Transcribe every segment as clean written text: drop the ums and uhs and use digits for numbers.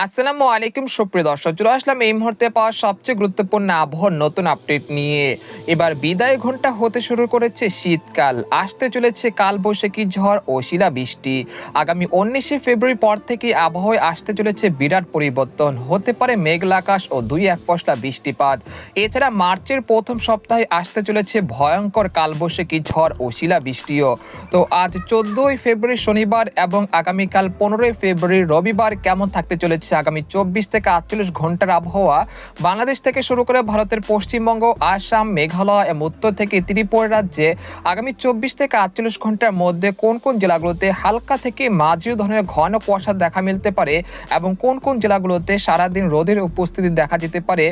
আসসালামু আলাইকুম সুপ্রিয় দর্শক, চলে আসলাম এই মুহূর্তে পাওয়া সবচেয়ে গুরুত্বপূর্ণ আবহাওয়ার নতুন আপডেট নিয়ে। এবার বিদায় ঘন্টা হতে শুরু করেছে শীতকাল, আসতে চলেছে কালবৈশাখী ঝড় ও শিলাবৃষ্টি। আগামী 19শে ফেব্রুয়ারি পর থেকে আবহাওয়ায় আসতে চলেছে বিরাট পরিবর্তন, হতে পারে মেঘলা আকাশ ও দুই এক পশলা বৃষ্টিপাত। এছাড়া মার্চের প্রথম সপ্তাহে আসতে চলেছে ভয়ঙ্কর কালবৈশাখী ঝড় ও শিলাবৃষ্টিও। তো আজ 14ই ফেব্রুয়ারি শনিবার এবং আগামীকাল 15ই ফেব্রুয়ারি রবিবার কেমন থাকতে চলেছে আগামী 24 থেকে 48 ঘন্টার আবহাওয়া বাংলাদেশ থেকে শুরু করে ভারতের পশ্চিমবঙ্গ, আসাম, মেঘালয় এবং উত্তর থেকে ত্রিপুরা রাজ্যে আগামী 24 থেকে 48 ঘন্টার মধ্যে কোন কোন জেলাগুলোতে হালকা থেকে মাঝারি ধরনের ঘন কুয়াশা দেখা মিলতে পারে এবং কোন কোন জেলাগুলোতে সারাদিন রোদের উপস্থিতি দেখা যেতে পারে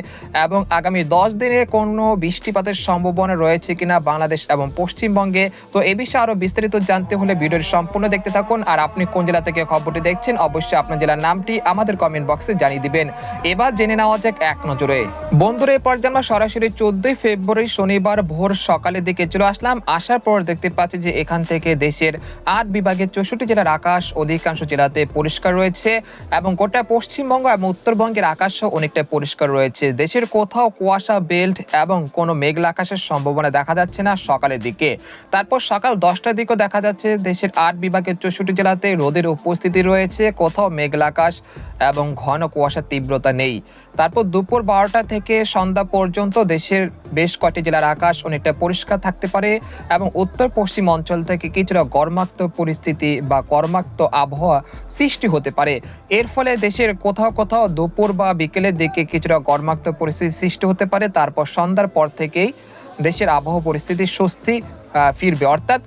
এবং আগামী 10 দিনের কোনো বৃষ্টিপাতের সম্ভাবনা রয়েছে কিনা বাংলাদেশ এবং পশ্চিমবঙ্গে। তো এই বিষয়ে আরো বিস্তারিত জানতে হলে ভিডিওটি সম্পূর্ণ দেখতে থাকুন। আর আপনি কোন জেলা থেকে খবরটি দেখছেন অবশ্যই আপনার জেলার নামটি আমাদের কমেন্ট বক্সে জানিয়ে দিবেন। এবার জেনে নেওয়া যাক এক নজরে। বন্ধুরা, এ পর্যায়ে আমরা সরাসরি 14ই ফেব্রুয়ারি শনিবার ভোর সকালের দিকে চলে আসলাম। আসার পর দেখতে পাচ্ছি যে এখান থেকে দেশের 8 বিভাগের 64 জেলার আকাশ অধিকাংশ জেলাতে পরিষ্কার রয়েছে এবং গোটা পশ্চিমবঙ্গ এবং উত্তরবঙ্গের আকাশও অনেকটা পরিষ্কার রয়েছে। দেশের কোথাও কুয়াশা বেল্ট এবং কোনো মেঘলা আকাশের সম্ভাবনা দেখা যাচ্ছে না সকালের দিকে। তারপর সকাল 10টার দিকেও দেখা যাচ্ছে দেশের 8 বিভাগের 64 জেলাতে রোদের উপস্থিতি রয়েছে, কোথাও মেঘলা আকাশ এবং ঘন কুয়াশার তীব্রতা নেই। তারপর দুপুর 12টা থেকে সন্ধ্যা পর্যন্ত দেশের বেশ কয়েকটি জেলার আকাশ অনেকটা পরিষ্কার থাকতে পারে এবং উত্তর পশ্চিম অঞ্চল থেকে কিছুটা গরমাক্ত পরিস্থিতি বা গরমাক্ত আবহাওয়া সৃষ্টি হতে পারে। এর ফলে দেশের কোথাও কোথাও দুপুর বা বিকেলের দিকে কিছুটা গরমাক্ত পরিস্থিতি সৃষ্টি হতে পারে। তারপর সন্ধ্যার পর থেকেই দেশের আবহাওয়া পরিস্থিতির স্বস্তি ফিরবে, অর্থাৎ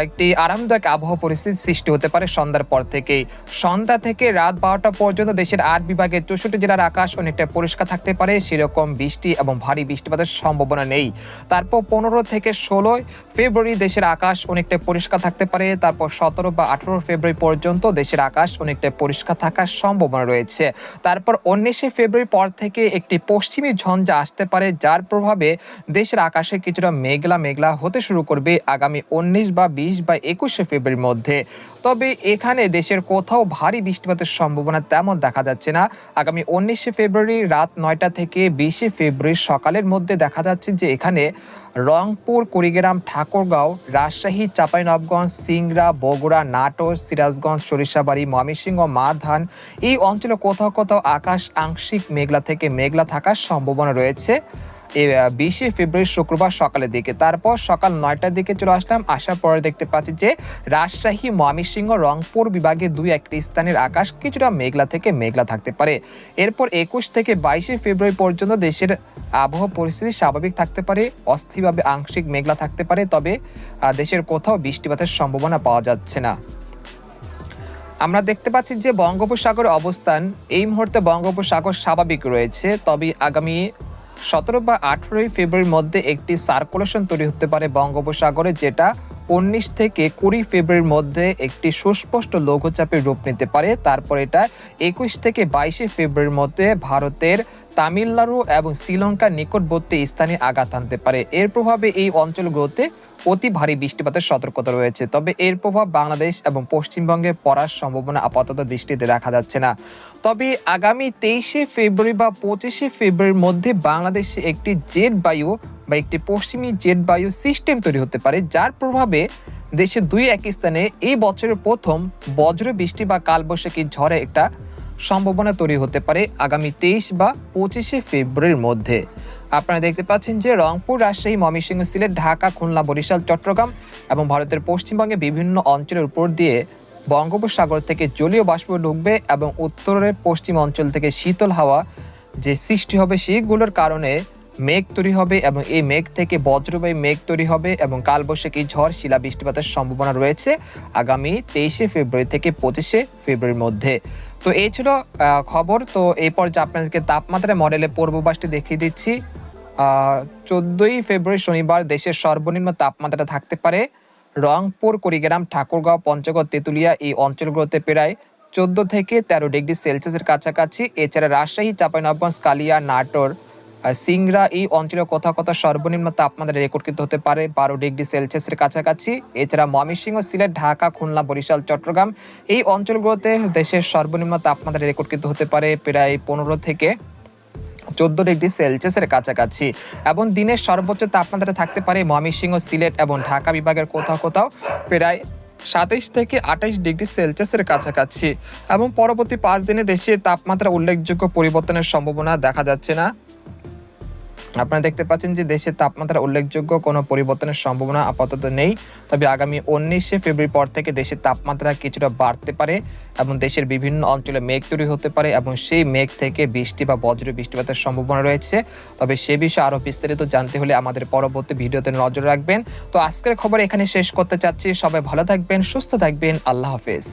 একটি আরামদায়ক আবহাওয়া পরিস্থিতি সৃষ্টি হতে পারে সন্ধ্যার পর থেকেই। সন্ধ্যা থেকে রাত 12টা পর্যন্ত দেশের 8 বিভাগের 64 জেলার আকাশ অনেকটা পরিষ্কার থাকতে পারে, সেরকম বৃষ্টি এবং ভারী বৃষ্টিপাতের সম্ভাবনা নেই। তারপর 15 থেকে 16 ফেব্রুয়ারি দেশের আকাশ অনেকটা পরিষ্কার থাকতে পারে। তারপর 17 বা 18 ফেব্রুয়ারি পর্যন্ত দেশের আকাশ অনেকটা পরিষ্কার থাকার সম্ভাবনা রয়েছে। তারপর 19শে ফেব্রুয়ারি পর থেকে একটি পশ্চিমী ঝঞ্ঝা আসতে পারে, যার প্রভাবে দেশের আকাশে কিছুটা মেঘলা মেঘলা হতে শুরু করবে আগামী 19 বা 20 বা 21শে ফেব্রুয়ারির মধ্যে। তবে এখানে দেশের কোথাও ভারী বৃষ্টিপাতের সম্ভাবনা তেমন দেখা যাচ্ছে না। আগামী 19শে ফেব্রুয়ারি রাত 9টা থেকে 20শে ফেব্রুয়ারি সকালের মধ্যে দেখা যাচ্ছে যে এখানে রংপুর, কুড়িগ্রাম, ঠাকুরগাঁও, রাজশাহী, চাঁপাইনবাবগঞ্জ, সিংড়া, বগুড়া, নাটোর, সিরাজগঞ্জ, সরিষাবাড়ি, ময়মনসিংহ, মারধান এই অঞ্চলে কোথাও কোথাও আকাশ আংশিক মেঘলা থেকে মেঘলা থাকার সম্ভাবনা রয়েছে 20শে ফেব্রুয়ারি শুক্রবার সকালের দিকে। তারপর সকাল 9টার দিকে চলে আসলাম। আসার পরে দেখতে পাচ্ছি যে রাজশাহী, ময়মনসিংহ, রংপুর বিভাগে 2-1টি স্থানের আকাশ কিছুটা মেঘলা থেকে মেঘলা থাকতে পারে। এরপর 21 থেকে 22শে ফেব্রুয়ারি পর্যন্ত দেশের আবহাওয়া পরিস্থিতি স্বাভাবিক থাকতে পারে, অস্থিরভাবে আংশিক মেঘলা থাকতে পারে, তবে দেশের কোথাও বৃষ্টিপাতের সম্ভাবনা পাওয়া যাচ্ছে না। আমরা দেখতে পাচ্ছি যে বঙ্গোপসাগরের অবস্থান এই মুহূর্তে বঙ্গোপসাগর স্বাভাবিক রয়েছে, তবে আগামী 17 বা 18 ফেব্রুয়ারির মধ্যে একটি সার্কুলেশন তৈরি হতে পারে বঙ্গোপসাগরে, যেটা 19 থেকে 20 ফেব্রুয়ারির মধ্যে একটি সুস্পষ্ট লঘুচাপের রূপ নিতে পারে। তারপর এটা 21 থেকে 22শে ফেব্রুয়ারির মধ্যে ভারতের তামিলনাড়ু এবং শ্রীলঙ্কার নিকটবর্তী স্থানে আঘাত আনতে পারে। এর প্রভাবে এই অঞ্চলগুলোতে অতি ভারী বৃষ্টিপাতের সতর্কতা রয়েছে, তবে এর প্রভাব বাংলাদেশ এবং পশ্চিমবঙ্গে পড়ার সম্ভাবনা আপাতত দৃষ্টিতে দেখা যাচ্ছে না। তবে আগামী 23শে ফেব্রুয়ারি বা 25শে ফেব্রুয়ারির মধ্যে বাংলাদেশে একটি জেট বায়ু বা একটি পশ্চিমী জেট বায়ু সিস্টেম তৈরি হতে পারে, যার প্রভাবে দেশের 2-1 স্থানে এই বছরের প্রথম বজ্র বৃষ্টি বা কালবৈশাখী ঝড়ে একটা সম্ভাবনা তৈরি হতে পারে আগামী 23 বা 25শে ফেব্রুয়ারির মধ্যে। আপনারা দেখতে পাচ্ছেন যে রংপুর, রাজশাহী, ময়মনসিংহ, সিলেট, ঢাকা, খুলনা, বরিশাল, চট্টগ্রাম এবং ভারতের পশ্চিমবঙ্গে বিভিন্ন অঞ্চলের উপর দিয়ে বঙ্গোপসাগর থেকে জলীয় বাষ্প ঢুকবে এবং উত্তরের পশ্চিম অঞ্চল থেকে শীতল হাওয়া যে সৃষ্টি হবে সেগুলোর কারণে মেঘ তৈরি হবে এবং এই মেঘ থেকে বজ্রবায়ু মেঘ তৈরি হবে এবং কালবৈশাখী ঝড় শিলা বৃষ্টিপাতের সম্ভাবনা রয়েছে আগামী 23শে ফেব্রুয়ারি থেকে 25শে ফেব্রুয়ারির মধ্যে। তো এই ছিল খবর। তো এই পর্যায়ে আপনাদেরকে তাপমাত্রা মডেলের পূর্বাভাসটি দেখিয়ে দিচ্ছি। 14ই ফেব্রুয়ারি শনিবার দেশের সর্বনিম্ন তাপমাত্রা থাকতে পারে রংপুর, কুড়িগ্রাম, ঠাকুরগাঁও, পঞ্চগড়, তেঁতুলিয়া এই অঞ্চলগুলোতে প্রায় 14 থেকে 13 ডিগ্রি সেলসিয়াসের কাছাকাছি। এছাড়া রাজশাহী, চাঁপাইনবাবগঞ্জ, কালিয়া, নাটোর, সিংড়া এই অঞ্চলে কোথাও কোথাও সর্বনিম্ন তাপমাত্রা রেকর্ড কিন্তু হতে পারে 12 ডিগ্রি সেলসিয়াসের কাছাকাছি। এছাড়া ময়মনসিংহ, সিলেট, ঢাকা, খুলনা, বরিশাল, চট্টগ্রাম এই অঞ্চলগুলোতে দেশের সর্বনিম্ন তাপমাত্রা রেকর্ড কিন্তু হতে পারে প্রায় 15 থেকে 14 ডিগ্রি সেলসিয়াসের কাছাকাছি। এবং দিনের সর্বোচ্চ তাপমাত্রা থাকতে পারে ময়মনসিংহ, সিলেট এবং ঢাকা বিভাগের কোথাও কোথাও প্রায় 27 থেকে 28 ডিগ্রি সেলসিয়াসের কাছাকাছি। এবং পরবর্তী 5 দিনে দেশে তাপমাত্রা উল্লেখযোগ্য পরিবর্তনের সম্ভাবনা দেখা যাচ্ছে না। আপনারা দেখতে পাচ্ছেন যে দেশের তাপমাত্রা উল্লেখযোগ্য কোনো পরিবর্তনের সম্ভাবনা আপাতত নেই। তবে আগামী 19শে ফেব্রুয়ারি পর থেকে দেশের তাপমাত্রা কিছুটা বাড়তে পারে এবং দেশের বিভিন্ন অঞ্চলে মেঘ তৈরি হতে পারে এবং সেই মেঘ থেকে বৃষ্টি বা বজ্র বৃষ্টিপাতের সম্ভাবনা রয়েছে। তবে সে বিষয়ে আরও বিস্তারিত জানতে হলে আমাদের পরবর্তী ভিডিওতে নজর রাখবেন। তো আজকের খবর এখানে শেষ করতে চাচ্ছি। সবাই ভালো থাকবেন, সুস্থ থাকবেন। আল্লাহ হাফেজ।